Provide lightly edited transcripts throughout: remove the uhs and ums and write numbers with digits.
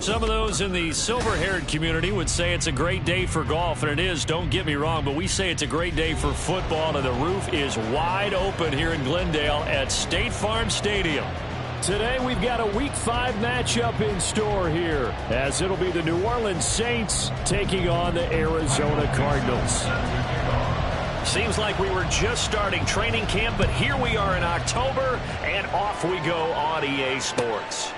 Some of those in the silver-haired community would say it's a great day for golf, and it is, don't get me wrong, but we say it's a great day for football, and the roof is wide open here in Glendale at State Farm Stadium. Today we've got a Week 5 matchup in store here, as it'll be the New Orleans Saints taking on the Arizona Cardinals. Seems like we were just starting training camp, but here we are in October, and off we go on EA Sports.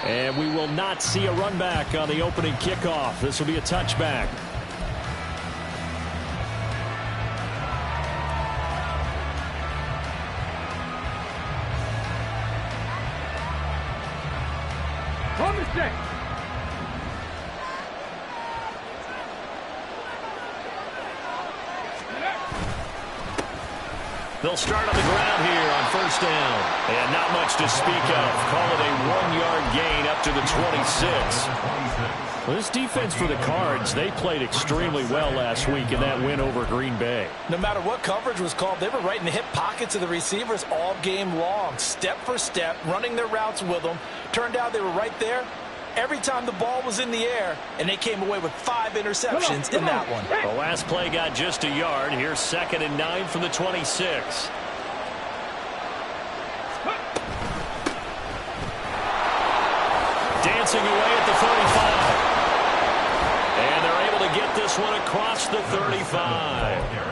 And we will not see a run back on the opening kickoff. This will be a touchback. From the set. They'll start on the ground here on first down. And not much to speak of. Call it a 1-yard gain up to the 26. Well, this defense for the Cards, they played extremely well last week in that win over Green Bay. No matter what coverage was called, they were right in the hip pockets of the receivers all game long. Step for step, running their routes with them. Turned out they were right there every time the ball was in the air, and they came away with 5 interceptions in that one. The last play got just a yard. Here's 2nd and 9 from the 26. Dancing away at the 35. And they're able to get this one across the 35.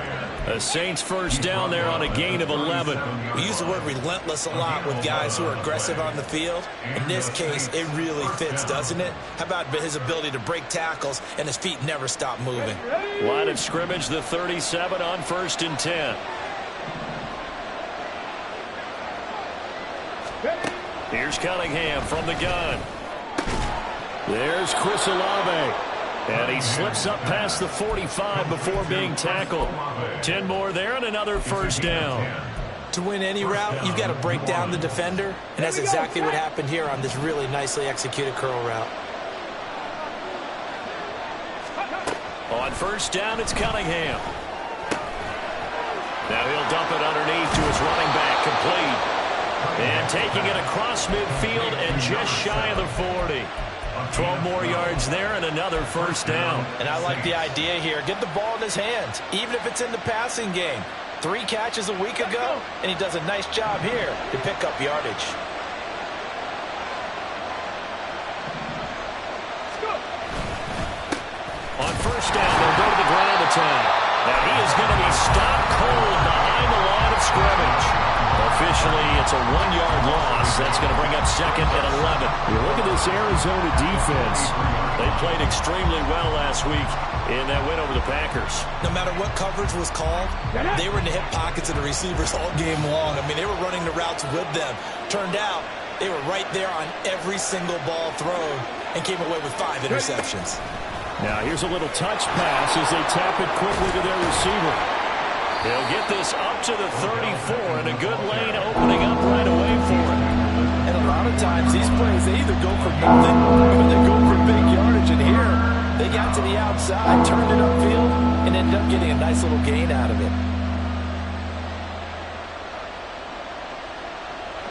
The Saints first down there on a gain of 11. We use the word relentless a lot with guys who are aggressive on the field. In this case, it really fits, doesn't it? How about his ability to break tackles and his feet never stop moving? Line of scrimmage, the 37 on 1st and 10. Here's Cunningham from the gun. There's Chris Olave. And he slips up past the 45 before being tackled. 10 more there and another first down. To win any route, you've got to break down the defender, and that's exactly what happened here on this really nicely executed curl route. On first down, it's Cunningham. Now he'll dump it underneath to his running back, complete. And taking it across midfield and just shy of the 40. 12 more yards there and another first down. And I like the idea here. Get the ball in his hands, even if it's in the passing game. 3 catches a week ago, and he does a nice job here to pick up yardage. On first down, they'll go to the ground attack. Now he is going to be stopped cold behind the line of scrimmage. Officially, it's a 1-yard loss. That's going to bring up 2nd and 11. You look at this Arizona defense. They played extremely well last week in that win over the Packers. No matter what coverage was called, they were in the hip pockets of the receivers all game long. I mean, they were running the routes with them. Turned out, they were right there on every single ball thrown and came away with 5 interceptions. Now, here's a little touch pass as they tap it quickly to their receiver. They'll get this up to the 34, and a good lane opening up right away for him. And a lot of times, these plays, they either go for nothing or they go for big yardage. And here, they got to the outside, turned it upfield, and ended up getting a nice little gain out of it.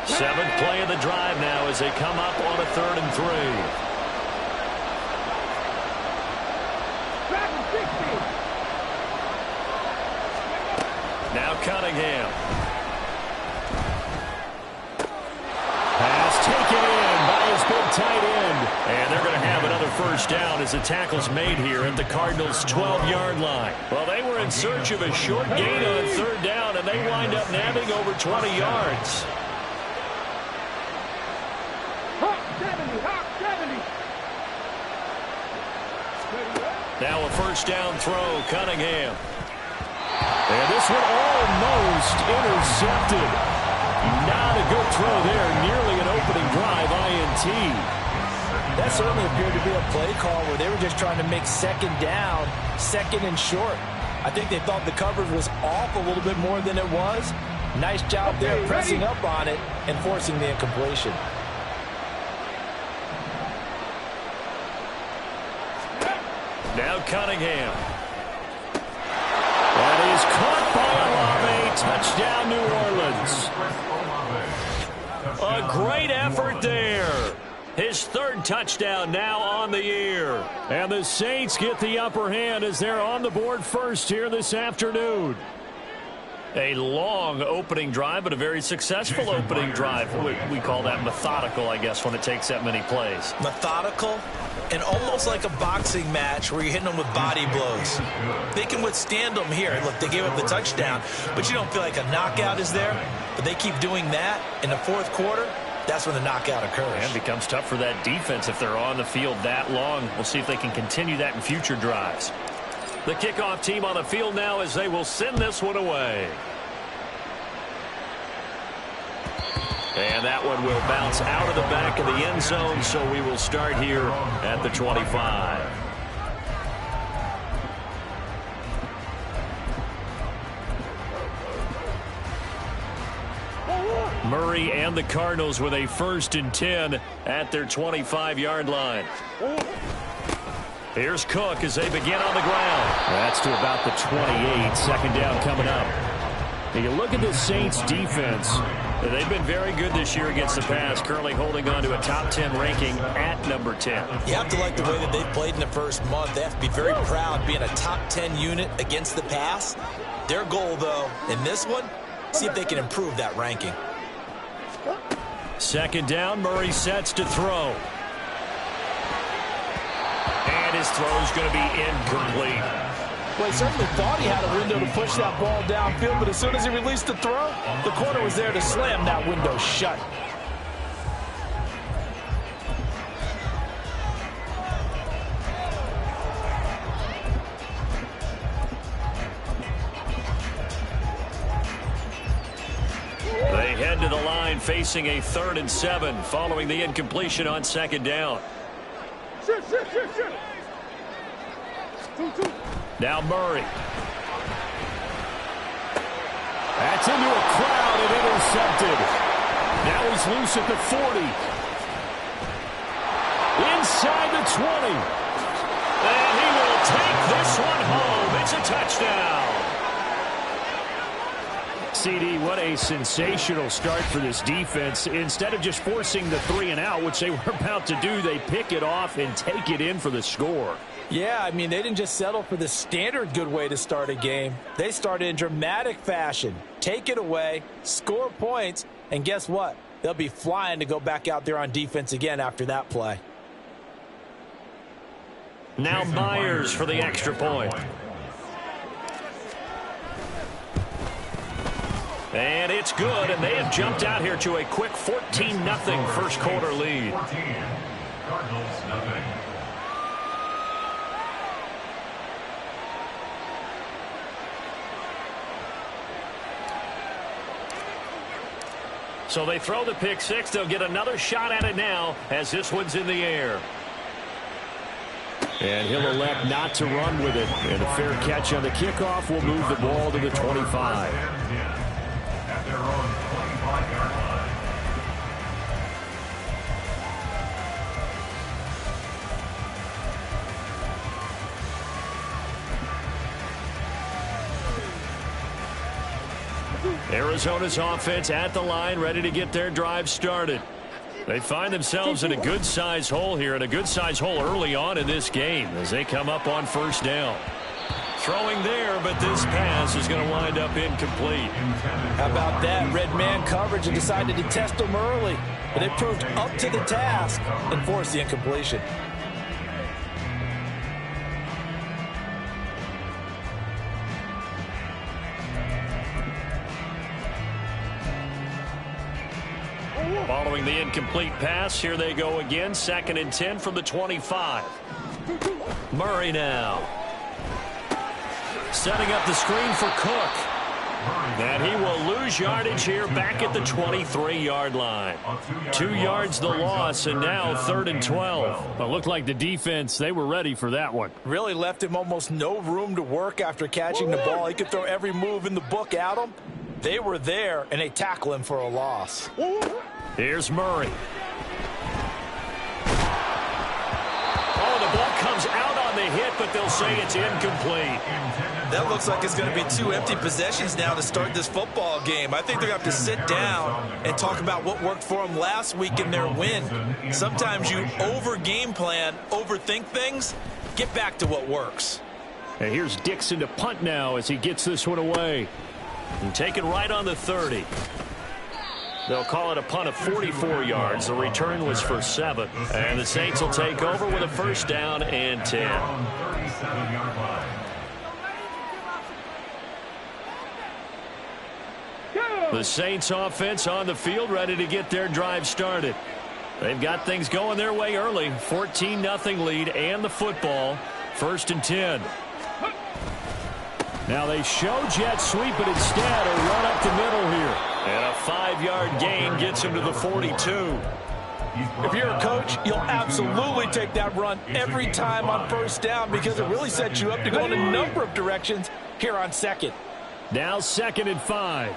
7th play of the drive now as they come up on a 3rd and 3. Now Cunningham. Pass taken in by his big tight end. And they're going to have another first down as the tackle's made here at the Cardinals' 12-yard line. Well, they were in search of a short gain on 3rd down, and they wind up nabbing over 20 yards. Now a first down throw, Cunningham. And this one almost intercepted. Not a good throw there. Nearly an opening drive, INT. That certainly appeared to be a play call where they were just trying to make 2nd down, 2nd and short. I think they thought the coverage was off a little bit more than it was. Nice job there pressing up on it and forcing the incompletion. Now Cunningham. That is caught by Olave. Touchdown, New Orleans. A great effort there. His third touchdown now on the year. And the Saints get the upper hand as they're on the board first here this afternoon. A long opening drive, but a very successful opening drive. We call that methodical, I guess, when it takes that many plays. Methodical and almost like a boxing match where you're hitting them with body blows. They can withstand them here. Look, they gave up the touchdown, but you don't feel like a knockout is there. But they keep doing that in the fourth quarter. That's when the knockout occurs. And it becomes tough for that defense if they're on the field that long. We'll see if they can continue that in future drives. The kickoff team on the field now as they will send this one away. And that one will bounce out of the back of the end zone, so we will start here at the 25. Murray and the Cardinals with a 1st and 10 at their 25-yard line. Here's Cook as they begin on the ground. That's to about the 28. Second down coming up. Now you look at the Saints defense. They've been very good this year against the pass, currently holding on to a top 10 ranking at number 10. You have to like the way that they've played in the first month. They have to be very proud being a top 10 unit against the pass. Their goal, though, in this one, see if they can improve that ranking. Second down, Murray sets to throw. And his throw is going to be incomplete. Well, he certainly thought he had a window to push that ball downfield, but as soon as he released the throw, the corner was there to slam that window shut. They head to the line facing a 3rd and 7 following the incompletion on second down. Now Murray. That's into a crowd and intercepted. Now he's loose at the 40. Inside the 20. And he will take this one home. It's a touchdown. CD, what a sensational start for this defense. Instead of just forcing the 3 and out, which they were about to do, they pick it off and take it in for the score. Yeah, I mean, they didn't just settle for the standard good way to start a game. They started in dramatic fashion. Take it away, score points, and guess what? They'll be flying to go back out there on defense again after that play. Now Myers for the extra point. And it's good, and they have jumped out here to a quick 14-0 first quarter lead. Cardinals, nothing. So they throw the pick six. They'll get another shot at it now as this one's in the air. And he'll elect not to run with it. And a fair catch on the kickoff will move the ball to the 25. At their own 25-yard line. Arizona's offense at the line, ready to get their drive started. They find themselves in a good-sized hole here, and a good-sized hole early on in this game as they come up on first down. Throwing there, but this pass is going to wind up incomplete. How about that? Red man coverage and decided to test them early, but it proved up to the task and forced the incompletion. Following the incomplete pass, here they go again. 2nd and 10 from the 25. Murray now. Setting up the screen for Cook. And he will lose yardage here back at the 23-yard line. 2 yards the loss, and now 3rd and 12. It looked like the defense, they were ready for that one. Really left him almost no room to work after catching the ball. He could throw every move in the book at him. They were there, and they tackle him for a loss. Here's Murray. Oh, the ball comes out on the hit, but they'll say it's incomplete. That looks like it's going to be 2 empty possessions now to start this football game. I think they're going to have to sit down and talk about what worked for them last week in their win. Sometimes you over-game plan, overthink things. Get back to what works. And here's Dixon to punt now as he gets this one away. And taken right on the 30. They'll call it a punt of 44 yards. The return was for 7. And the Saints will take over with a first down and 10. The Saints offense on the field, ready to get their drive started. They've got things going their way early. 14-0 lead and the football. First and 10. Now they show jet sweep, but instead a run up the middle here. And a 5-yard gain gets him to the 42. If you're a coach, you'll absolutely take that run every time on first down because it really sets you up to go in a number of directions here on second. Now 2nd and 5.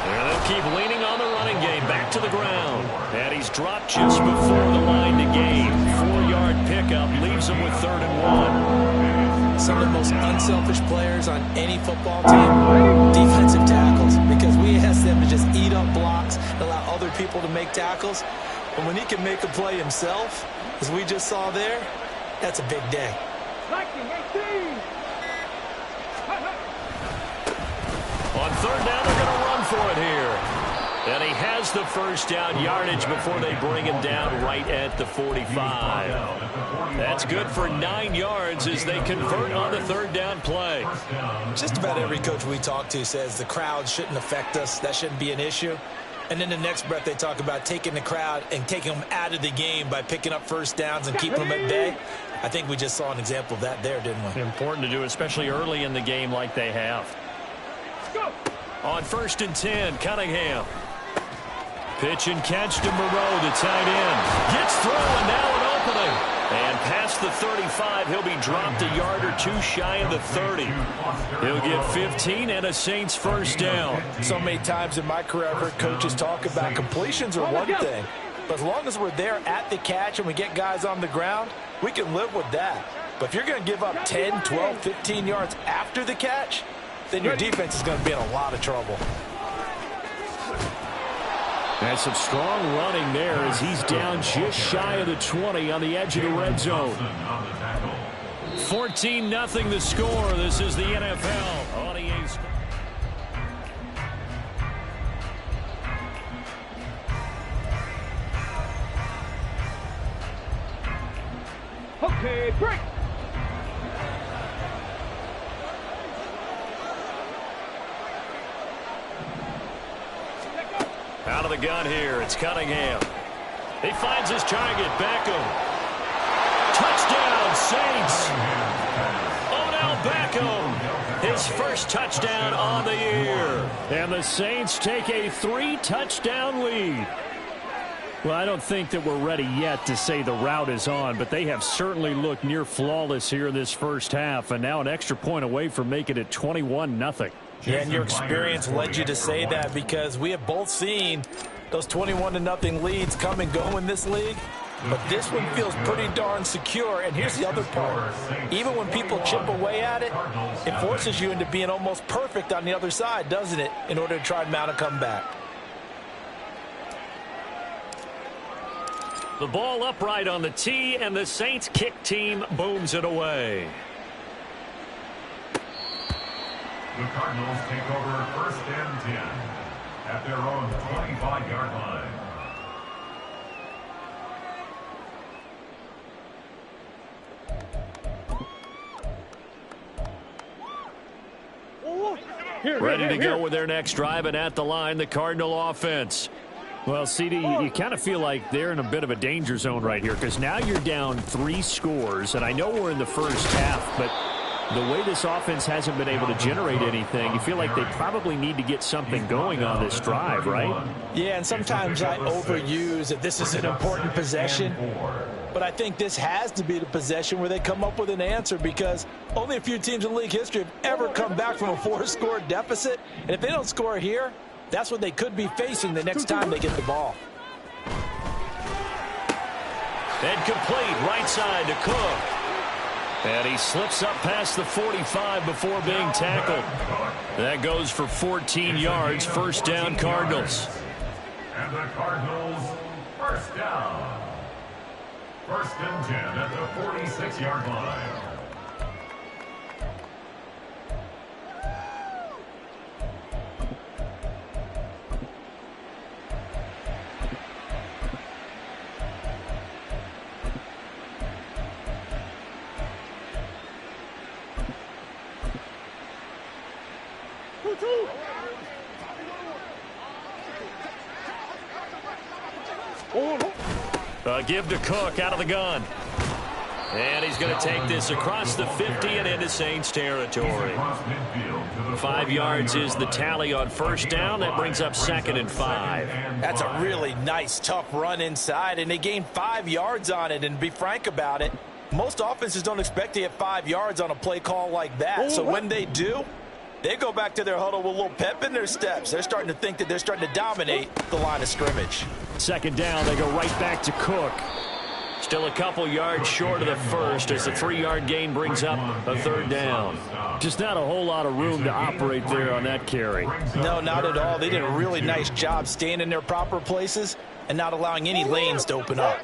And they'll keep leaning on the running game. Back to the ground. And he's dropped just before the line to gain. 4-yard pickup leaves him with 3rd and 1. Some of the most unselfish players on any football team, defensive tackles, because we ask them to just eat up blocks, allow other people to make tackles. But when he can make a play himself, as we just saw there, that's a big day. On 3rd down, they're going to run for it here. And he has the first down yardage before they bring him down right at the 45. That's good for 9 yards as they convert on the 3rd down play. Just about every coach we talk to says the crowd shouldn't affect us. That shouldn't be an issue. And then the next breath they talk about taking the crowd and taking them out of the game by picking up first downs and keeping them at bay. I think we just saw an example of that there, didn't we? Important to do, especially early in the game like they have. On 1st and 10, Cunningham. Pitch and catch to Moreau, the tight end. Gets through, and now an opening. And past the 35, he'll be dropped a yard or 2 shy of the 30. He'll get 15 and a Saints first down. So many times in my career, I've heard coaches talk about completions are one thing. But as long as we're there at the catch and we get guys on the ground, we can live with that. But if you're going to give up 10, 12, 15 yards after the catch, then your defense is going to be in a lot of trouble. And some strong running there as he's down just shy of the 20 on the edge of the red zone. 14-0 the score. This is the NFL on EA Sports. Okay, break. Out of the gun here, it's Cunningham. He finds his target, Beckham. Touchdown, Saints. Odell Beckham, his first touchdown on the year. And the Saints take a 3-touchdown lead. Well, I don't think that we're ready yet to say the route is on, but they have certainly looked near flawless here in this first half, and now an extra point away from making it 21-0. Yeah, and your experience led you to say that because we have both seen those 21-0 leads come and go in this league. But this one feels pretty darn secure. And here's the other part. Even when people chip away at it, it forces you into being almost perfect on the other side, doesn't it, in order to try and mount a comeback. The ball upright on the tee, and the Saints kick team booms it away. The Cardinals take over 1st and 10 at their own 25-yard line. Ready to go with their next drive, and at the line, the Cardinal offense. Well, CD, you kind of feel like they're in a bit of a danger zone right here because now you're down 3 scores, and I know we're in the first half, but the way this offense hasn't been able to generate anything, you feel like they probably need to get something going on this drive, right? Yeah, and sometimes I overuse that this is an important possession. But I think this has to be the possession where they come up with an answer because only a few teams in league history have ever come back from a 4-score deficit. And if they don't score here, That's what they could be facing the next time they get the ball. And complete, right side to Cook. And he slips up past the 45 before being tackled. That goes for 14 yards, first down Cardinals. And the Cardinals, first down. First and 10 at the 46-yard line. Give to Cook out of the gun. And he's going to take this across the 50 and into Saints territory. 5 yards is the tally on first down. That brings up 2nd and 5. That's a really nice, tough run inside, and they gained 5 yards on it. And to be frank about it, most offenses don't expect to get 5 yards on a play call like that. So when they do, they go back to their huddle with a little pep in their steps. They're starting to think that they're starting to dominate the line of scrimmage. 2nd down, they go right back to Cook. Still a couple yards short of the first as the 3-yard gain brings up a 3rd down. Just not a whole lot of room to operate there on that carry. No, not at all. They did a really nice job staying in their proper places and not allowing any lanes to open up.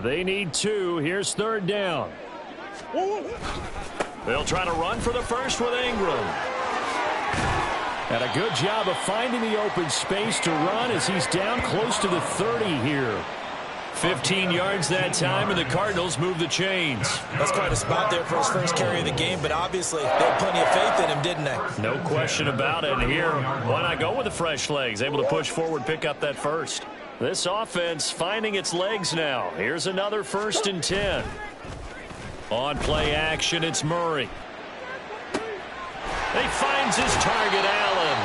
They need 2. Here's 3rd down. They'll try to run for the first with Ingram. And a good job of finding the open space to run as he's down close to the 30 here. 15 yards that time, and the Cardinals move the chains. That's quite a spot there for his first carry of the game, but obviously they had plenty of faith in him, didn't they? No question about it. And here, why not go with the fresh legs? Able to push forward, pick up that first. This offense finding its legs now. Here's another 1st and 10. On play action, it's Murray. He finds his target, Allen.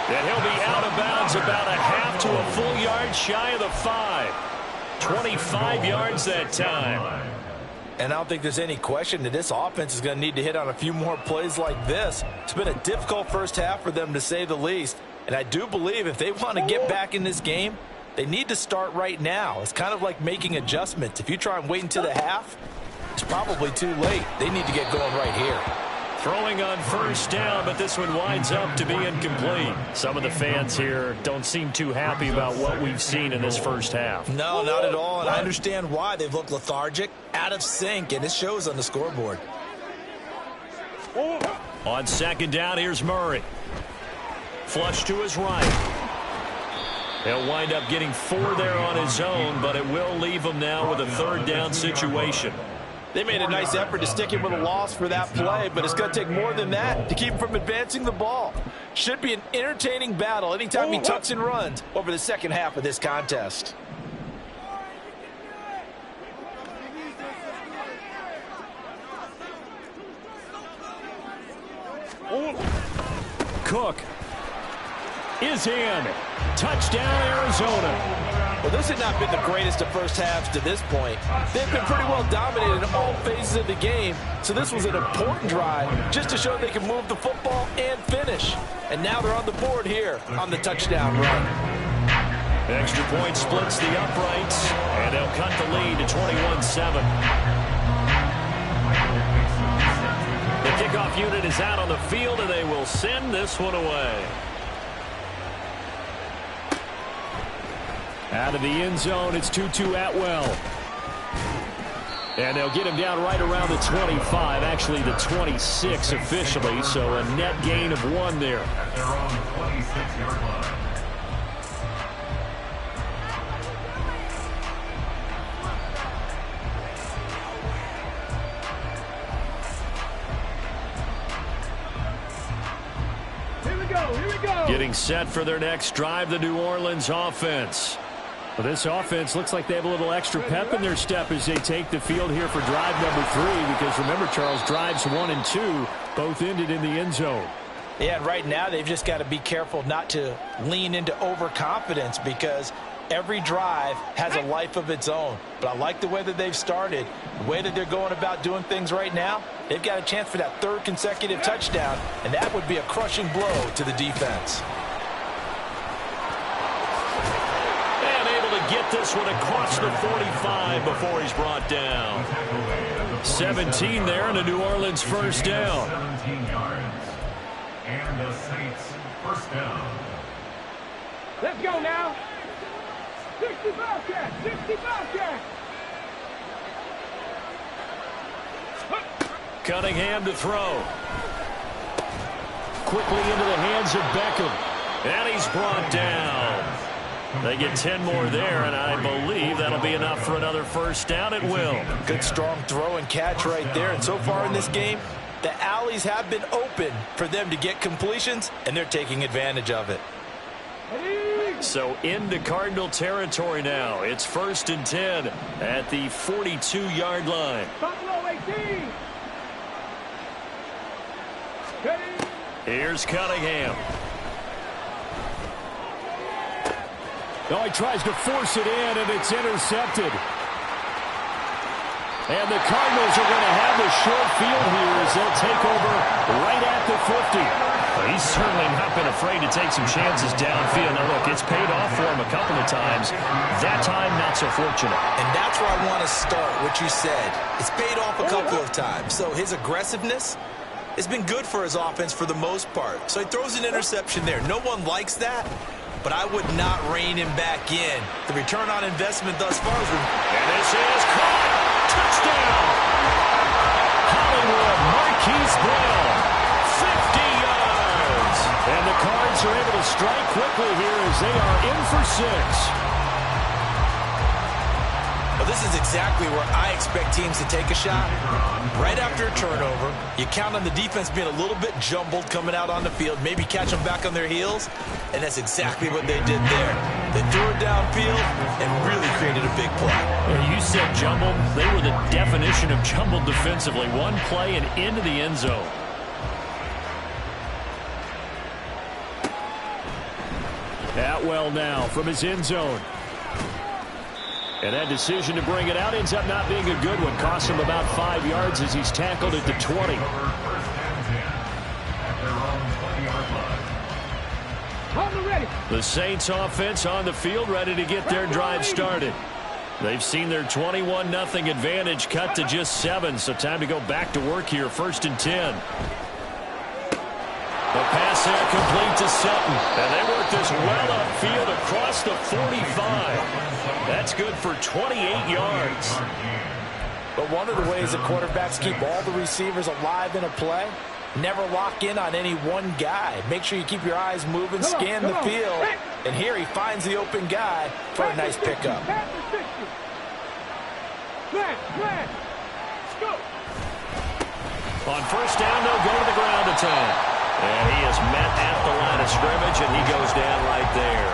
And he'll be out of bounds about a half to a full yard shy of the 5. 25 yards that time. And I don't think there's any question that this offense is going to need to hit on a few more plays like this. It's been a difficult first half for them, to say the least. And I do believe if they want to get back in this game, they need to start right now. It's kind of like making adjustments. If you try and wait until the half, it's probably too late. They need to get going right here. Throwing on first down, but this one winds up to be incomplete. Some of the fans here don't seem too happy about what we've seen in this first half. No, not at all, and I understand why. They've looked lethargic, out of sync, and it shows on the scoreboard. On 2nd down, here's Murray. Flush to his right. He'll wind up getting 4 there on his own, but it will leave him now with a 3rd down situation. They made a nice effort to stick him with a loss for that play, but it's going to take more than that to keep him from advancing the ball. Should be an entertaining battle anytime he tucks and runs over the second half of this contest. Cook is in. Touchdown, Arizona. Well, this had not been the greatest of first halves to this point. They've been pretty well dominated in all phases of the game, so this was an important drive just to show they can move the football and finish. And now they're on the board here on the touchdown run. Extra point splits the uprights, and they'll cut the lead to 21-7. The kickoff unit is out on the field, and they will send this one away. Out of the end zone, it's Tutu Atwell. And they'll get him down right around the 25, actually the 26 officially, so a net gain of 1 there. At their own 26-yard line. Here we go. Getting set for their next drive, the New Orleans offense. Well, this offense looks like they have a little extra pep in their step as they take the field here for drive number 3, because remember, Charles, drives 1 and 2 both ended in the end zone. Yeah, and right now they've just got to be careful not to lean into overconfidence, because every drive has a life of its own. But I like the way that they've started, the way that they're going about doing things right now. They've got a chance for that 3rd consecutive touchdown, and that would be a crushing blow to the defense. this one across the 45 before he's brought down. 17 there and a New Orleans first down. 17 yards. And the Saints first down. Let's go now. 60 Bobcat. 60 Bobcat. Cunningham to throw. Quickly into the hands of Beckham. And he's brought down. They get 10 more there, and I believe that'll be enough for another first down. It will. Good strong throw and catch right there. And so far in this game, the alleys have been open for them to get completions, and they're taking advantage of it. So into Cardinal territory now. It's 1st and 10 at the 42-yard line. Buffalo 18. Here's Cunningham. Oh, he tries to force it in, and it's intercepted. And the Cardinals are going to have the short field here as they'll take over right at the 50. Well, he's certainly not been afraid to take some chances downfield. Now, look, it's paid off for him a couple of times. That time, not so fortunate. And that's where I want to start, what you said. It's paid off a couple of times. So his aggressiveness has been good for his offense for the most part. So he throws an interception there. No one likes that, but I would not rein him back in. The return on investment thus far has been... And this is caught. Touchdown. Hollywood, Marquise Brown. 50 yards. And the Cards are able to strike quickly here as they are in for 6. Well, this is exactly where I expect teams to take a shot. Right after a turnover, you count on the defense being a little bit jumbled coming out on the field, maybe catch them back on their heels, and that's exactly what they did there. They threw it downfield and really created a big play. Well, you said jumbled. They were the definition of jumbled defensively. One play and into the end zone. Atwell now from his end zone. And that decision to bring it out ends up not being a good one. Costs him about 5 yards as he's tackled at the 20. The Saints offense on the field ready to get their drive started. They've seen their 21-0 advantage cut to just 7, so time to go back to work here. 1st and 10. The pass there complete to Sutton. And they work this well upfield across the 45. That's good for 28 yards. But one of the ways that quarterbacks keep all the receivers alive in a play, never lock in on any one guy. Make sure you keep your eyes moving, scan the field. And here he finds the open guy for a nice pickup. On 1st down, they'll go to the ground attack. And he is met at the line of scrimmage, and he goes down right there.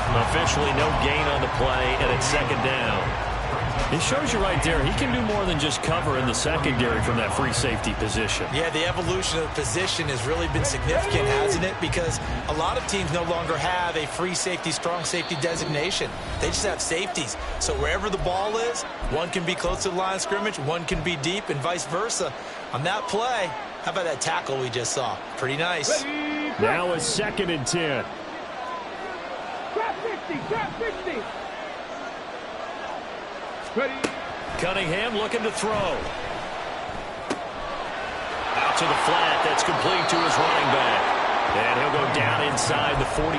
Officially no gain on the play, and it's 2nd down. It shows you right there, he can do more than just cover in the secondary from that free safety position. Yeah, the evolution of the position has really been significant, hasn't it? Because a lot of teams no longer have a free safety, strong safety designation. They just have safeties. So wherever the ball is, one can be close to the line of scrimmage, one can be deep, and vice versa. On that play, how about that tackle we just saw? Pretty nice. Now a 2nd and 10. Trap 50, trap 50. Ready. Cunningham looking to throw. Out to the flat. That's complete to his running back. And he'll go down inside the 45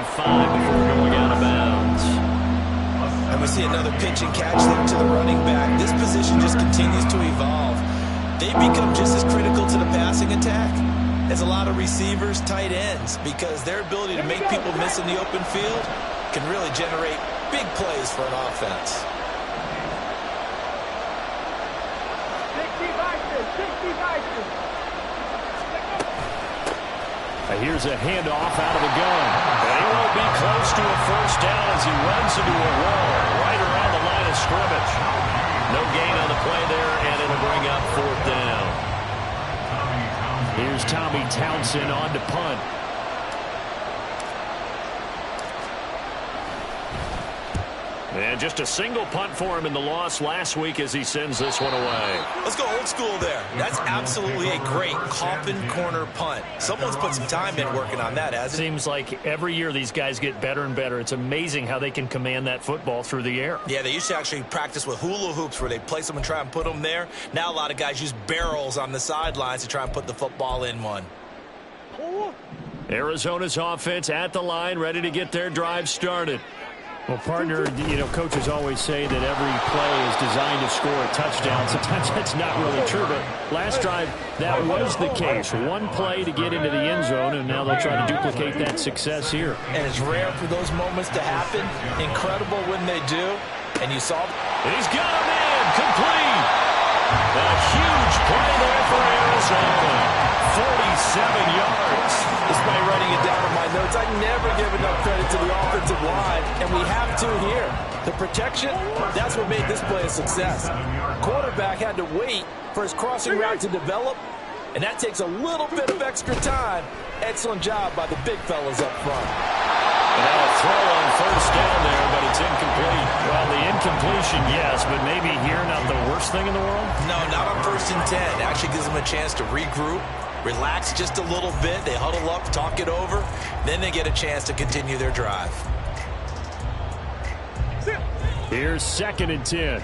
before going out of bounds. And we see another pitch and catch there to the running back. This position just continues to evolve. They become just as critical to the passing attack as a lot of receivers, tight ends, because their ability to make people miss in the open field can really generate big plays for an offense. 60 Vikings, 60 Vikings. Here's a handoff out of the gun. And he won't be close to a 1st down as he runs into a wall right around the line of scrimmage. No gain on the play there, and it'll bring up 4th down. Here's Tommy Townsend on to punt. And just a single punt for him in the loss last week as he sends this one away. Let's go old school there. That's absolutely a great coffin corner punt. Someone's put some time in working on that, hasn't it? Seems like every year these guys get better and better. It's amazing how they can command that football through the air. Yeah, they used to actually practice with hula hoops where they place them and try and put them there. Now a lot of guys use barrels on the sidelines to try and put the football in one. Arizona's offense at the line, ready to get their drive started. Well, partner, coaches always say that every play is designed to score a touchdown. Sometimes that's not really true, but last drive, that was the case. One play to get into the end zone, and now they'll try to duplicate that success here. And it's rare for those moments to happen. Incredible when they do. And you saw... He's got a man complete. A huge play there for Arizona. 47 yards. Despite writing it down in my notes, I never give enough credit to the offensive line, and we have to here. The protection, that's what made this play a success. Quarterback had to wait for his crossing route to develop, and that takes a little bit of extra time. Excellent job by the big fellas up front. And now a throw on first down there, but it's incomplete. Well, the incompletion, yes, but maybe here not the worst thing in the world? No, not on 1st and 10. Actually gives them a chance to regroup, relax just a little bit. They huddle up, talk it over. Then they get a chance to continue their drive. Here's 2nd and 10.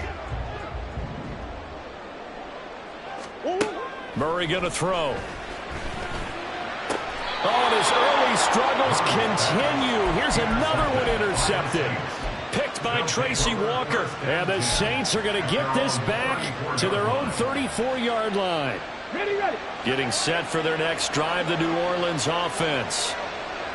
Murray going to throw. Oh, and his early struggles continue. Here's another one intercepted. Picked by Tracy Walker. And the Saints are going to get this back to their own 34-yard line. Ready. Getting set for their next drive, the New Orleans offense.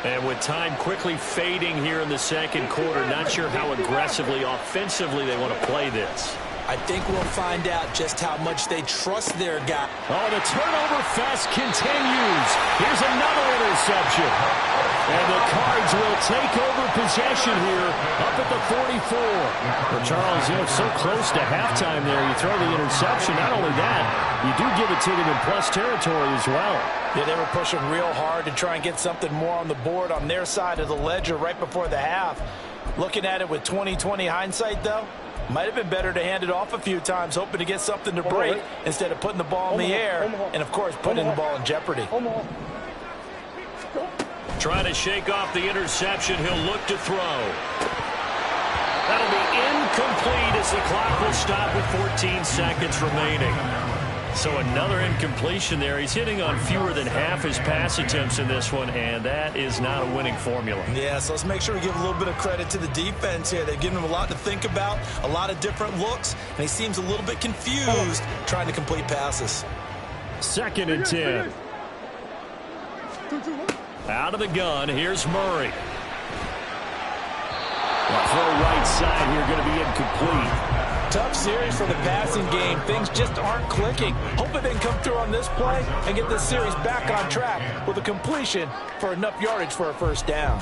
And with time quickly fading here in the second quarter, not sure how aggressively, offensively they want to play this. I think we'll find out just how much they trust their guy. Oh, the turnover fest continues. Here's another interception. And the Cards will take over possession here up at the 44. Well, Charles, so close to halftime there. You throw the interception. Not only that, you do give it to them in plus territory as well. Yeah, they were pushing real hard to try and get something more on the board on their side of the ledger right before the half. Looking at it with 20/20 hindsight, though, might have been better to hand it off a few times, hoping to get something to break instead of putting the ball in the air and, of course, putting the ball in jeopardy. Trying to shake off the interception. He'll look to throw. That'll be incomplete as the clock will stop with 14 seconds remaining. So another incompletion there. He's hitting on fewer than half his pass attempts in this one, and that is not a winning formula. Yeah, so let's make sure we give a little bit of credit to the defense here. They've given him a lot to think about, a lot of different looks, and he seems a little bit confused trying to complete passes. 2nd and 10. Out of the gun, here's Murray. Throw right side here, going to be incomplete. Tough series for the passing game. Things just aren't clicking. Hoping they can come through on this play and get this series back on track with a completion for enough yardage for a first down.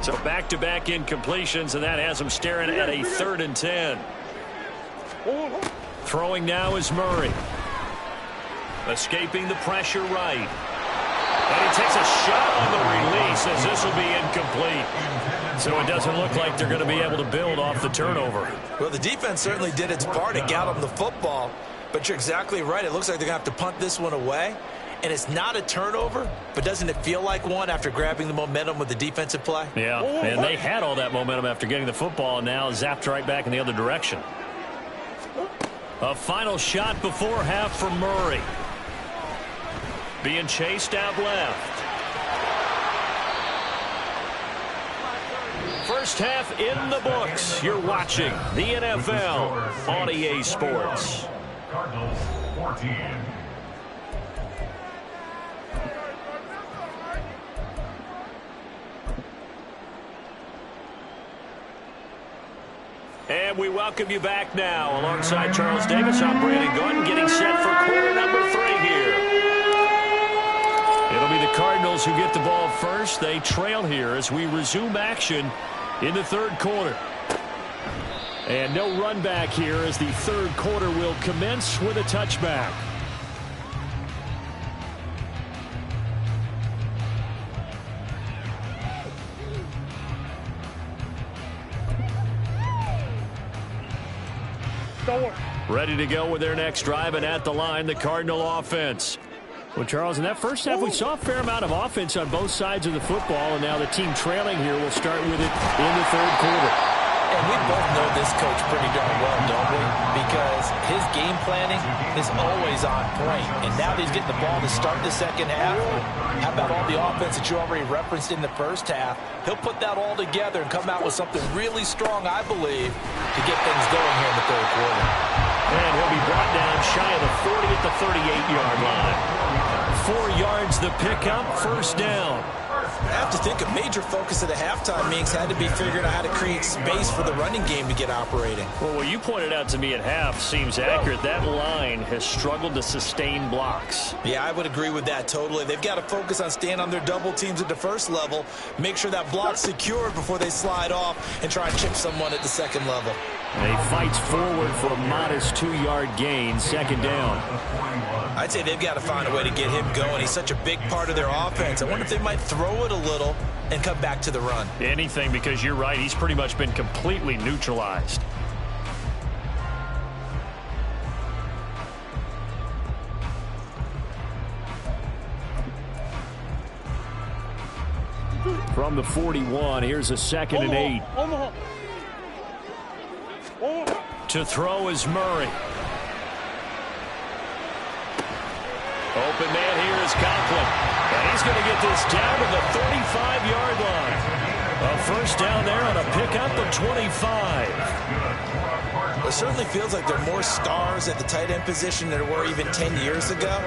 So back-to-back incompletions, and that has him staring at a 3rd and 10. Throwing now is Murray. Escaping the pressure right. And he takes a shot on the release as this will be incomplete. So it doesn't look like they're going to be able to build off the turnover. Well, the defense certainly did its part to get them the football. But you're exactly right. It looks like they're going to have to punt this one away. And it's not a turnover, but doesn't it feel like one after grabbing the momentum with the defensive play? Yeah, and they had all that momentum after getting the football, and now zapped right back in the other direction. A final shot before half for Murray. Being chased out left. First half in the books. You're watching the NFL on EA Sports. Cardinals 14. And we welcome you back now. Alongside Charles Davis, I'm Brandon Gordon, getting set for quarter number 3 here. It'll be the Cardinals who get the ball first. They trail here as we resume action in the 3rd quarter. And no run back here as the 3rd quarter will commence with a touchback. Ready to go with their next drive, and at the line, the Cardinal offense. Well, Charles, in that first half, we saw a fair amount of offense on both sides of the football, and now the team trailing here will start with it in the third quarter. And we both know this coach pretty darn well, don't we? Because his game planning is always on point. And now that he's getting the ball to start the second half, how about all the offense that you already referenced in the first half? He'll put that all together and come out with something really strong, I believe, to get things going here in the third quarter. And he'll be brought down shy of the 40 at the 38-yard line. 4 yards the pickup, first down. I have to think a major focus of the halftime meetings had to be figuring out how to create space for the running game to get operating. Well, what you pointed out to me at half seems accurate. That line has struggled to sustain blocks. Yeah, I would agree with that totally. They've got to focus on staying on their double teams at the first level, make sure that block's secured before they slide off and try and chip someone at the second level. And he fights forward for a modest 2-yard gain, second down. I'd say they've got to find a way to get him going. He's such a big part of their offense. I wonder if they might throw it a little and come back to the run. Anything, because you're right. He's pretty much been completely neutralized. From the 41, here's a 2nd and 8. To throw is Murray. Open man here is Conklin. And he's going to get this down to the 35-yard line. A first down there on a pickup of 25. It certainly feels like there are more stars at the tight end position than there were even 10 years ago.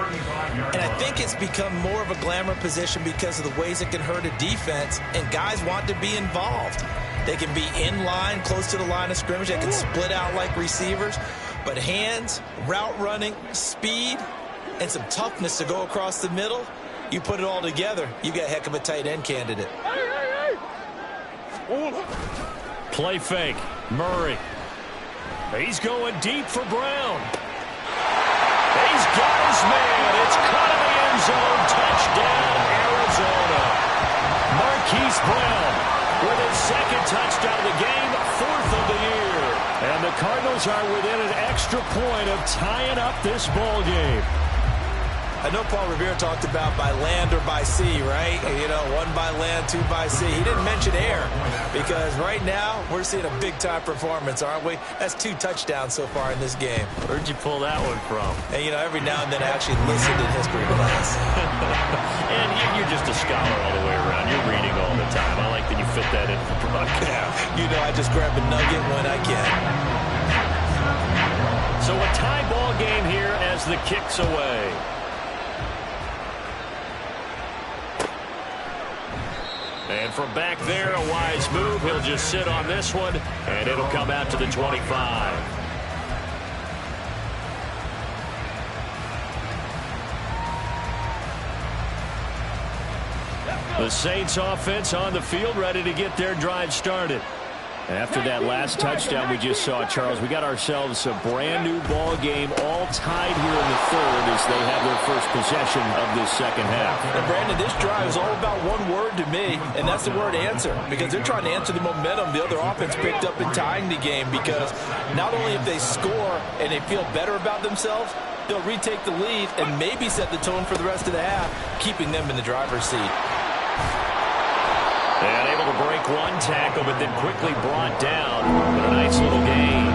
And I think it's become more of a glamour position because of the ways it can hurt a defense, and guys want to be involved. They can be in line, close to the line of scrimmage. They can split out like receivers. But hands, route running, speed, and some toughness to go across the middle, you put it all together, you got a heck of a tight end candidate. Play fake. Murray. He's going deep for Brown. He's got his man. It's caught in the end zone. Touchdown, Arizona. Marquise Brown with his second touchdown of the game, 4th of the year. And the Cardinals are within an extra point of tying up this ball game. I know Paul Revere talked about by land or by sea, right? You know, 1 by land, 2 by sea. He didn't mention air because right now we're seeing a big-time performance, aren't we? That's 2 touchdowns so far in this game. Where'd you pull that one from? And, you know, every now and then I actually listened in history class. And you're just a scholar all the way around. You're reading all the time. I like that you fit that into the broadcast. You know, I just grab a nugget when I can. So a tie ball game here as the kick's away. And from back there, a wise move. He'll just sit on this one, and it'll come out to the 25. The Saints offense on the field, ready to get their drive started. After that last touchdown we just saw, Charles, we got ourselves a brand new ball game, all tied here in the third as they have their first possession of this second half. And Brandon, this drive is all about one word to me, and that's the word answer, because they're trying to answer the momentum the other offense picked up in tying the game, because not only if they score and they feel better about themselves, they'll retake the lead and maybe set the tone for the rest of the half, keeping them in the driver's seat. And able to break one tackle, but then quickly brought down with a nice little gain.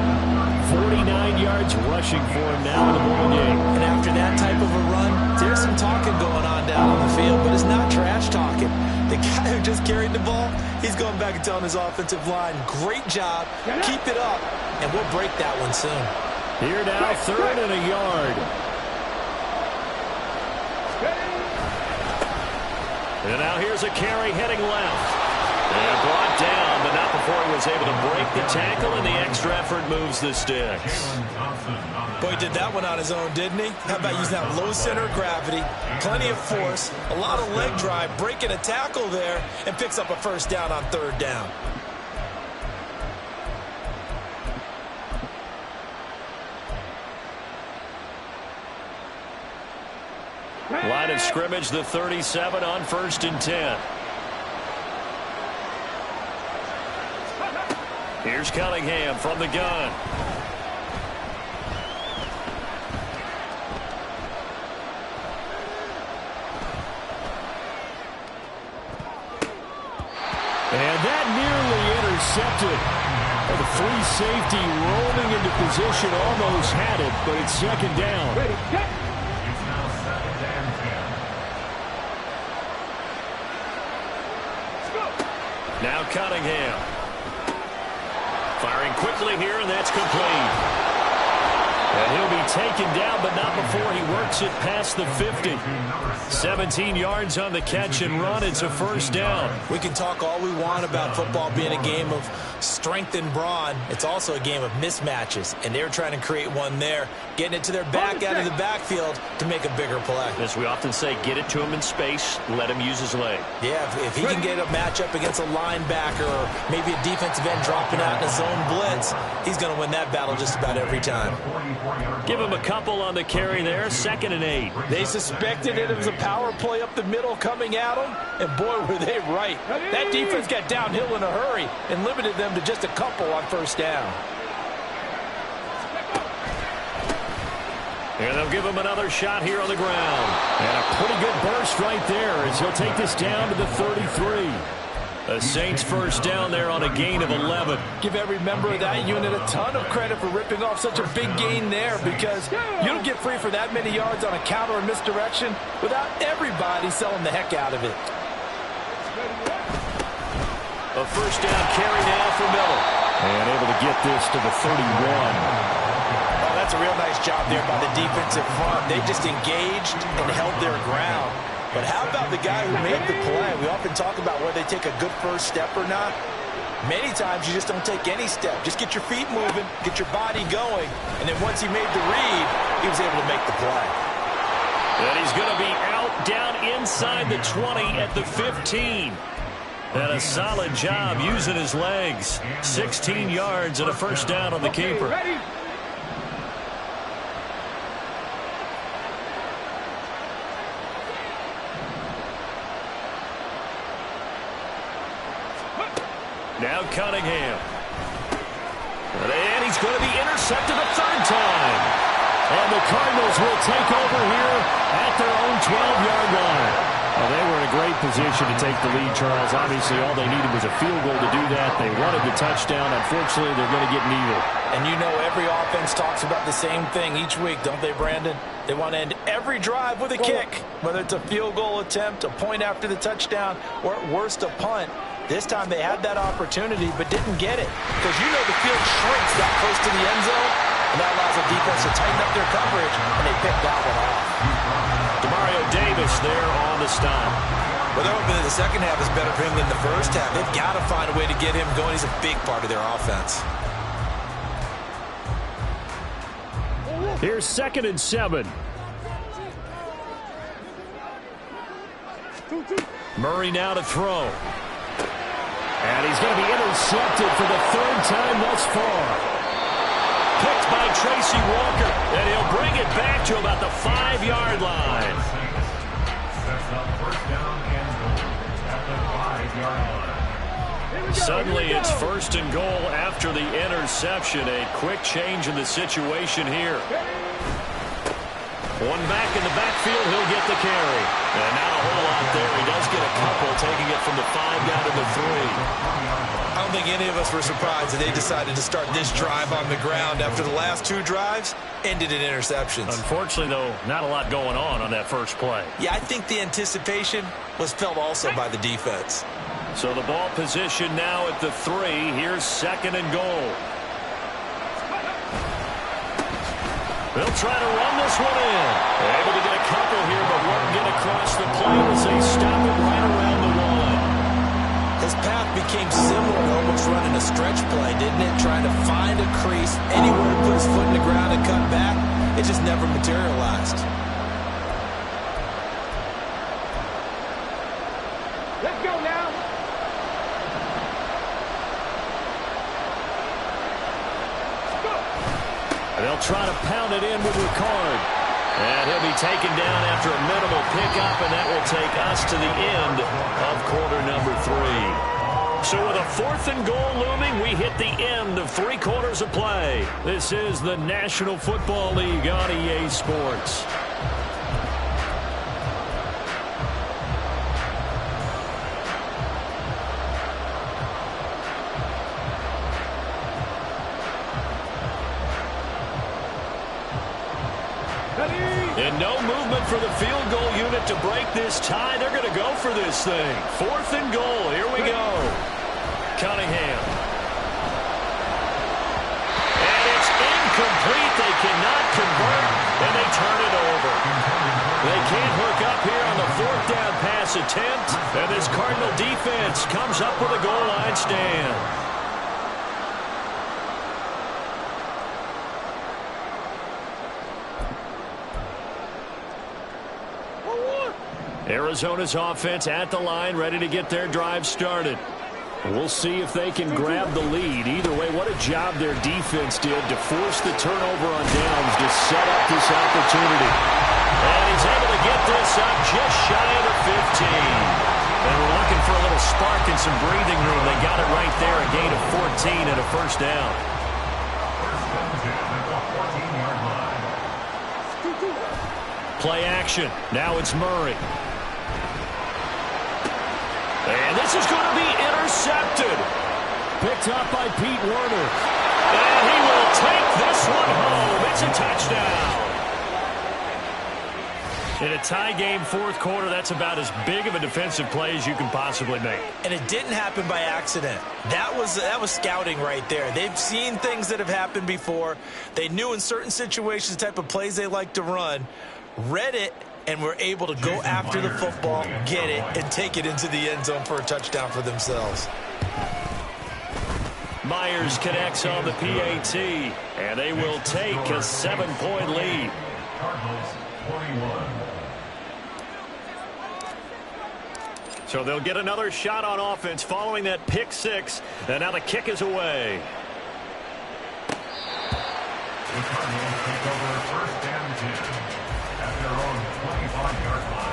49 yards rushing for him now in the ball game. And after that type of a run, there's some talking going on down on the field, but it's not trash talking. The guy who just carried the ball, he's going back and telling his offensive line, great job, keep it up, and we'll break that one soon. Here now, 3rd and a yard. And now here's a carry heading left. And brought down, but not before he was able to break the tackle, and the extra effort moves the sticks. Boy, he did that one on his own, didn't he? How about using that low center of gravity, plenty of force, a lot of leg drive, breaking a tackle there, and picks up a first down on 3rd down. Line of scrimmage, the 37 on 1st and 10. Here's Cunningham from the gun. And that nearly intercepted. Well, the free safety rolling into position, almost had it, but it's second down. Ready, set. It's now second and 10. Now Cunningham. Firing quickly here, and that's complete. And he'll be taken down, but not before he works it past the 50. 17 yards on the catch and run. It's a first down. We can talk all we want about football being a game of strength and brawn. It's also a game of mismatches, and they're trying to create one there, getting it to their back out of the backfield to make a bigger play. As we often say, get it to him in space, let him use his leg. Yeah, if he can get a matchup against a linebacker or maybe a defensive end dropping out in a zone blitz, he's going to win that battle just about every time. Give him a couple on the carry there, 2nd and 8. They suspected it was a power play up the middle coming at them, and boy, were they right. That defense got downhill in a hurry and limited them to just a couple on first down. And they'll give him another shot here on the ground. And a pretty good burst right there as he'll take this down to the 33. The Saints first down there on a gain of 11. Give every member of that unit a ton of credit for ripping off such a big gain there, because you don't get free for that many yards on a counter or misdirection without everybody selling the heck out of it. A first down carry now for Miller. And able to get this to the 31. Oh, that's a real nice job there by the defensive front. They just engaged and held their ground. But how about the guy who made the play? We often talk about whether they take a good first step or not. Many times you just don't take any step. Just get your feet moving, get your body going, and then once he made the read, he was able to make the play. And he's going to be out down inside the 20 at the 15. And a solid job using his legs. 16 yards and a first down on the keeper. Ready. Now Cunningham. And he's going to be intercepted a third time. And the Cardinals will take over here at their own 12-yard line. Well, they were in a great position to take the lead, Charles. Obviously, all they needed was a field goal to do that. They wanted the touchdown. Unfortunately, they're going to get neither. And you know every offense talks about the same thing each week, don't they, Brandon? They want to end every drive with a kick, whether it's a field goal attempt, a point after the touchdown, or at worst a punt. This time they had that opportunity but didn't get it, because you know the field shrinks that close to the end zone, and that allows the defense to tighten up their coverage, and they picked that one off. Demario Davis there on the stop. Well, they're hoping that the second half is better for him than the first half. They've got to find a way to get him going. He's a big part of their offense. Here's 2nd and 7. Murray now to throw. And he's going to be intercepted for the 3rd time thus far. Picked by Tracy Walker. And he'll bring it back to about the 5-yard line. Sets up first down and goal at the 5-yard line. Suddenly it's 1st and goal after the interception. A quick change in the situation here. One back in the backfield, he'll get the carry. And not a whole lot there. He does get a couple, taking it from the 5 down to the 3. I don't think any of us were surprised that they decided to start this drive on the ground after the last 2 drives ended in interceptions. Unfortunately, though, not a lot going on that first play. Yeah, I think the anticipation was felt also by the defense. So the ball position now at the 3. Here's 2nd and goal. They'll try to run this one in. Able to get a couple here, but won't get across the plane as they stop it right around the 1. His path became similar to almost running a stretch play, didn't it? Trying to find a crease, anywhere to put his foot in the ground and cut back. It just never materialized. Let's go now. They'll try to pound it in with Ricard. And he'll be taken down after a minimal pickup, and that will take us to the end of quarter number 3. So with a 4th and goal looming, we hit the end of 3 quarters of play. This is the National Football League on EA Sports. And no movement for the field goal unit to break this tie. They're going to go for this thing. 4th and goal. Here we go. Cunningham. And it's incomplete. They cannot convert, and they turn it over. They can't hook up here on the 4th down pass attempt, and this Cardinal defense comes up with a goal line stand. Arizona's offense at the line, ready to get their drive started. We'll see if they can grab the lead. Either way, what a job their defense did to force the turnover on downs to set up this opportunity. And he's able to get this up just shy of the 15. And we're looking for a little spark and some breathing room. They got it right there, a gain of 14 and a first down. Play action. Now it's Murray. And this is going to be intercepted. Picked up by Pete Werner. And he will take this one home. It's a touchdown. In a tie game, 4th quarter, that's about as big of a defensive play as you can possibly make. And it didn't happen by accident. That was scouting right there. They've seen things that have happened before. They knew in certain situations the type of plays they like to run, read it, and were able to go after the football, get it, and take it into the end zone for a touchdown for themselves. Myers connects on the PAT, and they will take a 7-point lead. Cardinals 21. So they'll get another shot on offense following that pick 6, and now the kick is away. The Cardinals take over 1st and 10 at their own 25-yard line.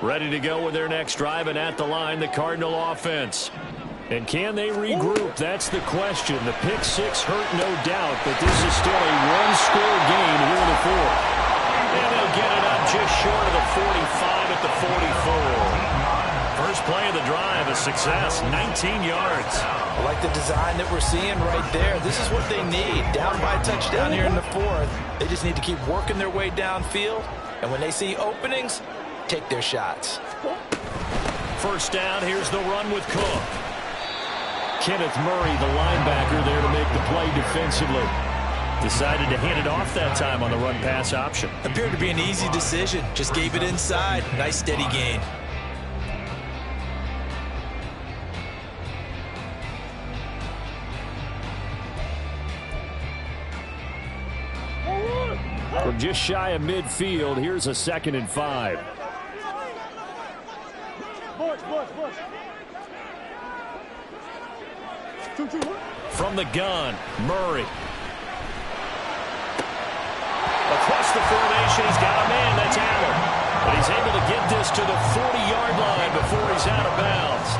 Ready to go with their next drive, and at the line, the Cardinal offense. And can they regroup? That's the question. The pick 6 hurt, no doubt, but this is still a one-score game here in the 4th. And they'll get it up just short of the 45 at the 44. First play of the drive, a success, 19 yards. I like the design that we're seeing right there. This is what they need. Down by a touchdown here in the 4th. They just need to keep working their way downfield, and when they see openings, take their shots. First down, here's the run with Cook. Kenneth Murray, the linebacker, there to make the play defensively. Decided to hand it off that time on the run-pass option. Appeared to be an easy decision. Just gave it inside. Nice steady gain. From just shy of midfield, here's a 2nd and 5. From the gun, Murray. Across the formation, he's got a man, that's Allen. But he's able to get this to the 40-yard line before he's out of bounds.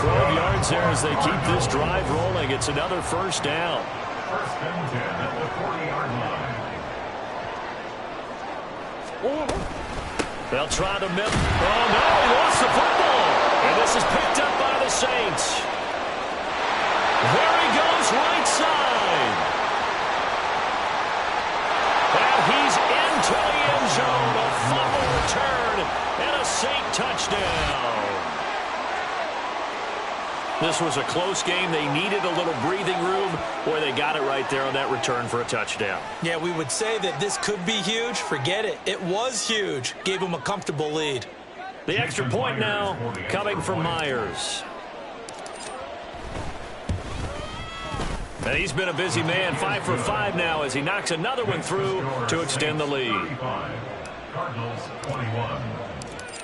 12 yards there as they keep this drive rolling. It's another first down. 1st and 10 at the 40-yard line. They'll try to miss. Oh, no, he lost the football. And this is picked up by the Saints. There he goes, right side. And he's into the end zone. A fumble return and a Saint touchdown. This was a close game. They needed a little breathing room. Boy, they got it right there on that return for a touchdown. Yeah, we would say that this could be huge. Forget it. It was huge. Gave them a comfortable lead. The extra point now coming from Myers. And he's been a busy man, 5 for 5 now as he knocks another one through to extend the lead. Cardinals 21.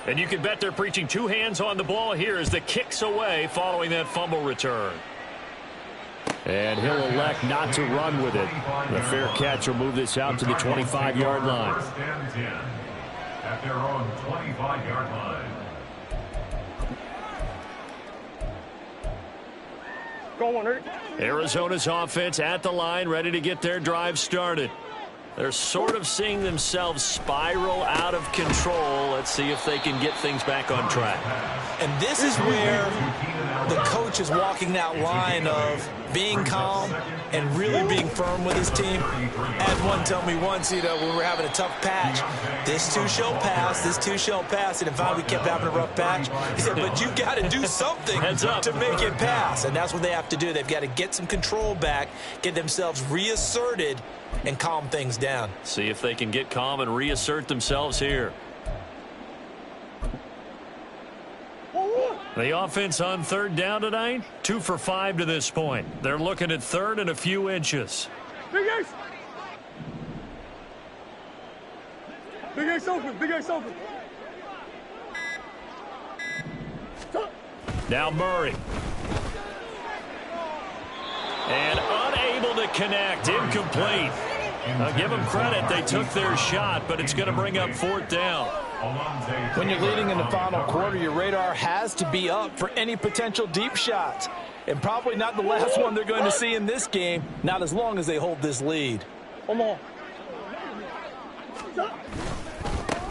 And you can bet they're preaching 2 hands on the ball here as the kick's away following that fumble return. And he'll elect not to run with it. The fair catch will move this out to the 25-yard line. 1st and 10 at their own 25-yard line. Go on, Eric. Arizona's offense at the line, ready to get their drive started. They're sort of seeing themselves spiral out of control. Let's see if they can get things back on track. And this is where the coach is walking that line of being calm and really being firm with his team. I had one tell me once, when we were having a tough patch, this too shall pass, this too shall pass. And if we kept having a rough patch, he said, but you got to do something to make it pass. And that's what they have to do. They've got to get some control back, get themselves reasserted, and calm things down. See if they can get calm and reassert themselves here. The offense on third down tonight, 2 for 5 to this point. They're looking at third and a few inches. Big Ace. Big Ace open. Big Ace open. Now Murray. And unable to connect. Incomplete. I'll give them credit. They took their shot, but it's going to bring up fourth down. When you're leading in the final quarter, your radar has to be up for any potential deep shots. And probably not the last one they're going to see in this game, not as long as they hold this lead. Come on.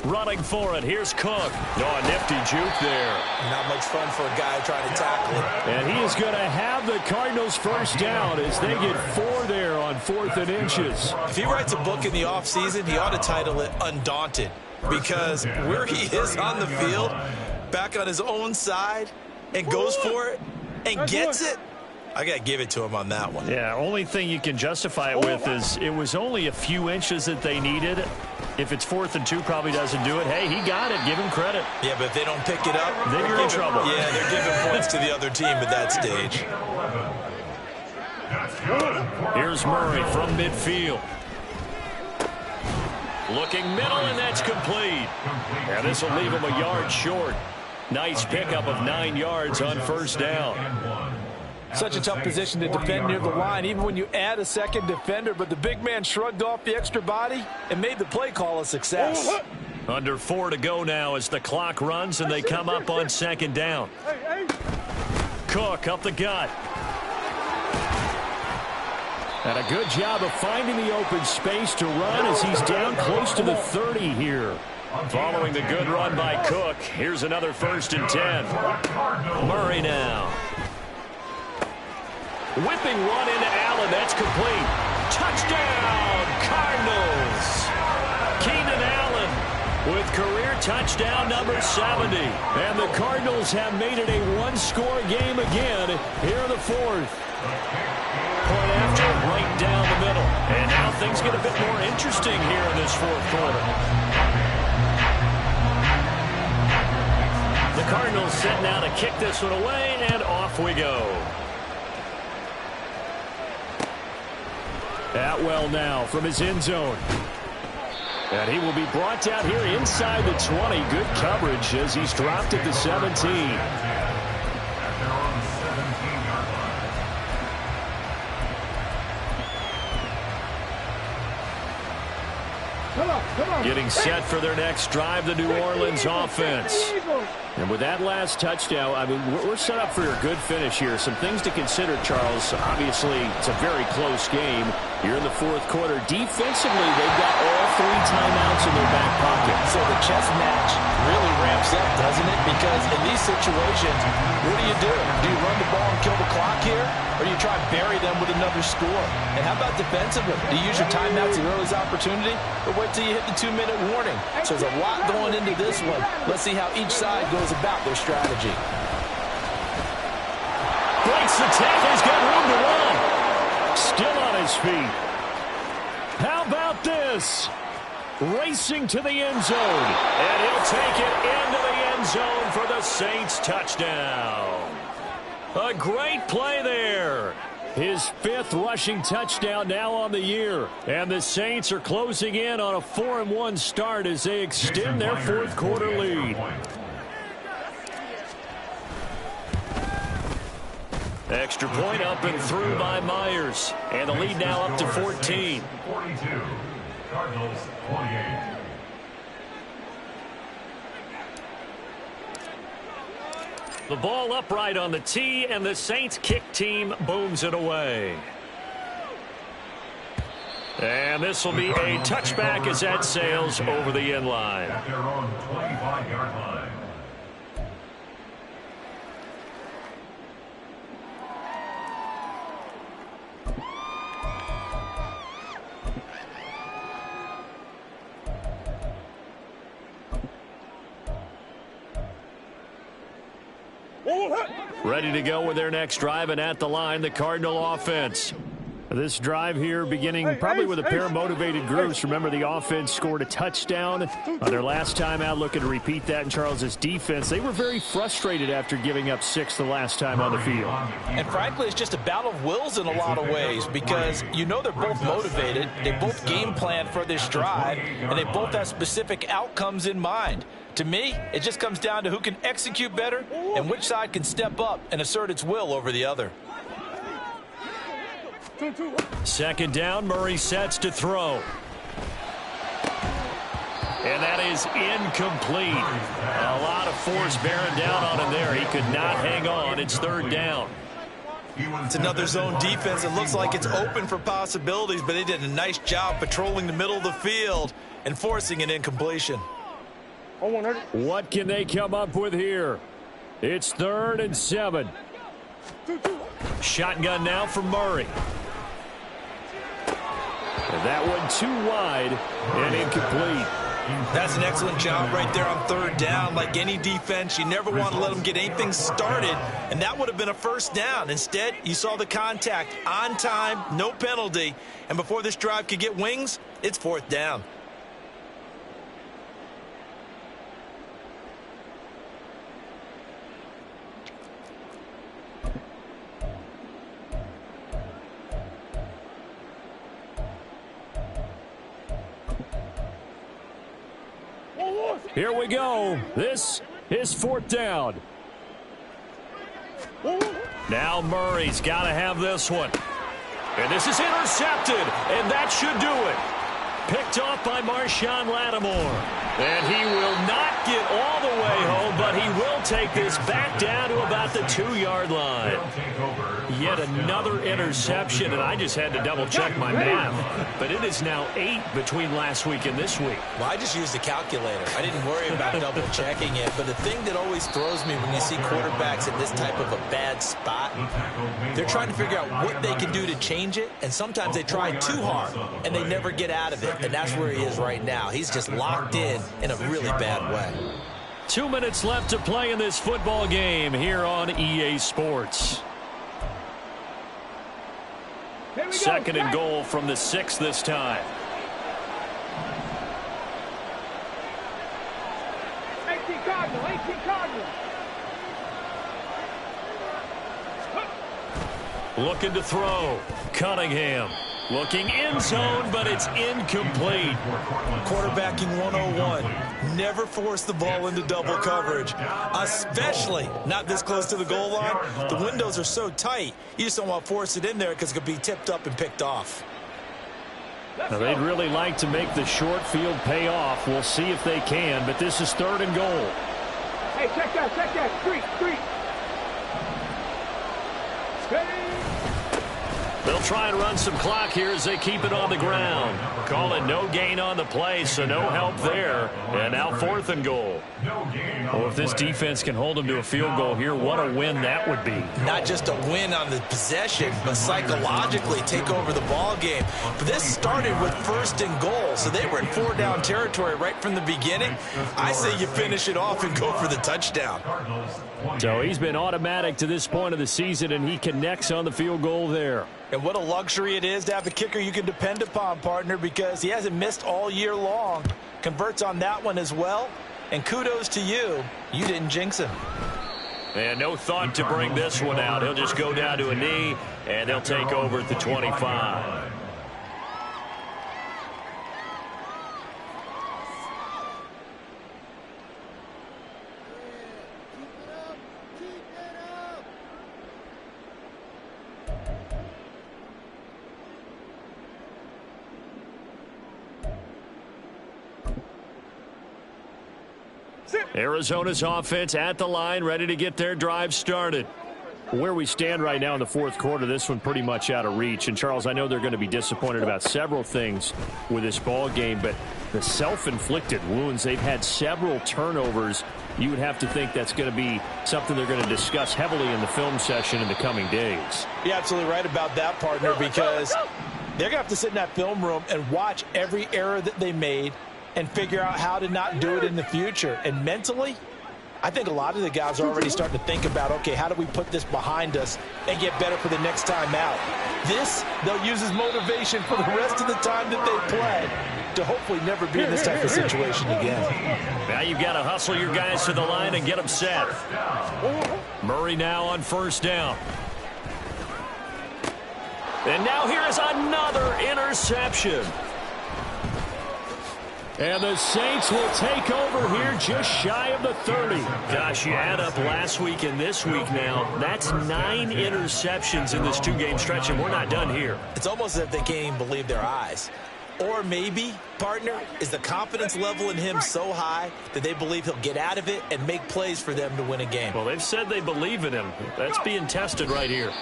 Running for it. Here's Cook. Oh, a nifty juke there. Not much fun for a guy trying to tackle it. And he is going to have the Cardinals first down as they get 4 there on 4th and inches. If he writes a book in the offseason, he ought to title it Undaunted. Because where he is on the field, back on his own side, and goes for it, and gets it, I got to give it to him on that one. Yeah, only thing you can justify it with is it was only a few inches that they needed. If it's 4th and 2, probably doesn't do it. Hey, he got it. Give him credit. Yeah, but if they don't pick it up, then you're in trouble. Yeah, they're giving points to the other team at that stage. Here's Murray from midfield. Looking middle, and that's complete. And this will leave him a yard short. Nice pickup of 9 yards on first down. Such a tough position to defend near the line, even when you add a second defender. But the big man shrugged off the extra body and made the play call a success. Under 4 to go now as the clock runs and they come up on second down. Cook up the gut. And a good job of finding the open space to run as he's down close to the 30 here. Following the good run by Cook, here's another 1st and 10. Murray now. Whipping one into Allen. That's complete. Touchdown, Cardinals. Keenan Allen with career touchdown number 70. And the Cardinals have made it a one-score game again here in the 4th. Point after, right down the middle. And now things get a bit more interesting here in this 4th quarter. The Cardinals set now to kick this one away, and off we go. Atwell now from his end zone. And he will be brought down here inside the 20. Good coverage as he's dropped at the 17. Getting set for their next drive, the New Orleans offense. And with that last touchdown, I mean, we're set up for a good finish here. Some things to consider, Charles. Obviously, it's a very close game. You're in the 4th quarter. Defensively, they've got all 3 timeouts in their back pocket. So the chess match really ramps up, doesn't it? Because in these situations, what do? Do you run the ball and kill the clock here? Or do you try and bury them with another score? And how about defensively? Do you use your timeouts at the earliest opportunity? Or wait till you hit the 2-minute warning? So there's a lot going into this one. Let's see how each side goes about their strategy. Breaks the tackle. He's got room to run. Still on his feet. How about this? Racing to the end zone. And he'll take it into the end zone for the Saints touchdown. A great play there. His 5th rushing touchdown now on the year. And the Saints are closing in on a 4-1 start as they extend their 4th quarter lead. Extra point up and through by Myers. And the lead now up to 14. 42. Cardinals 28. The ball upright on the tee, and the Saints kick team booms it away. And this will be a touchback as that sails over the end line. At their own 25-yard line. Ready to go with their next drive, and at the line, the Cardinal offense. This drive here beginning probably with a pair of motivated groups. Remember, the offense scored a touchdown on their last time out, looking to repeat that in Charles's defense. They were very frustrated after giving up 6 the last time on the field. And frankly, it's just a battle of wills in a lot of ways because you know they're both motivated. They both game plan for this drive, and they both have specific outcomes in mind. To me, it just comes down to who can execute better and which side can step up and assert its will over the other. Second down, Murray sets to throw. And that is incomplete. A lot of force bearing down on him there. He could not hang on. It's third down. It's another zone defense. It looks like it's open for possibilities, but they did a nice job patrolling the middle of the field and forcing an incompletion. What can they come up with here? It's 3rd and 7. Shotgun now for Murray. And that one too wide and incomplete. That's an excellent job right there on third down. Like any defense, you never want to let them get anything started, and that would have been a first down. Instead, you saw the contact on time, no penalty, and before this drive could get wings, it's fourth down. Here we go. This is 4th down. Now Murray's got to have this one. And this is intercepted, and that should do it. Picked off by Marshawn Lattimore. And he will not get all the way home, but he will take this back down to about the 2-yard line. Yet another interception, and I just had to double-check my math. But it is now 8 between last week and this week. Well, I just used the calculator. I didn't worry about double-checking it. But the thing that always throws me when you see quarterbacks in this type of a bad spot, they're trying to figure out what they can do to change it, and sometimes they try too hard, and they never get out of it. And that's where he is right now. He's just locked in a really bad way. 2 minutes left to play in this football game here on EA Sports. Second and goal from the 6 this time. 18 Cardinals. Looking to throw. Cunningham. Looking in zone, but it's incomplete. Quarterbacking 101. Never force the ball into double coverage, especially not this close to the goal line. The windows are so tight, you just don't want to force it in there because it could be tipped up and picked off. Now, they'd really like to make the short field pay off. We'll see if they can, but this is 3rd and goal. Hey, check that. Street. They'll try and run some clock here as they keep it on the ground. Call it no gain on the play, so no help there. And now 4th and goal. Well, if this defense can hold them to a field goal here, what a win that would be. Not just a win on the possession, but psychologically take over the ball game. But this started with 1st and goal, so they were in 4-down territory right from the beginning. I say you finish it off and go for the touchdown. So he's been automatic to this point of the season, and he connects on the field goal there. And what a luxury it is to have a kicker you can depend upon, partner, because he hasn't missed all year long. Converts on that one as well. And kudos to you. You didn't jinx him. And no thought to bring this one out. He'll just go down to a knee, and they'll take over at the 25. Arizona's offense at the line, ready to get their drive started. Where we stand right now in the fourth quarter, this one pretty much out of reach. And, Charles, I know they're going to be disappointed about several things with this ball game, but the self-inflicted wounds, they've had several turnovers. You would have to think that's going to be something they're going to discuss heavily in the film session in the coming days. You're absolutely right about that, partner, because they're going to have to sit in that film room and watch every error that they made and figure out how to not do it in the future. And mentally, I think a lot of the guys are already starting to think about, okay, how do we put this behind us and get better for the next time out? This, they'll use as motivation for the rest of the time that they play to hopefully never be in this type of situation again. Now you've got to hustle your guys to the line and get them set. Murray now on first down. And now here is another interception. And the Saints will take over here just shy of the 30. Gosh, you add up last week and this week now. That's 9 interceptions in this two-game stretch, and we're not done here. It's almost as if they can't even believe their eyes. Or maybe, partner, is the confidence level in him so high that they believe he'll get out of it and make plays for them to win a game. Well, they've said they believe in him. That's being tested right here.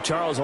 Charles,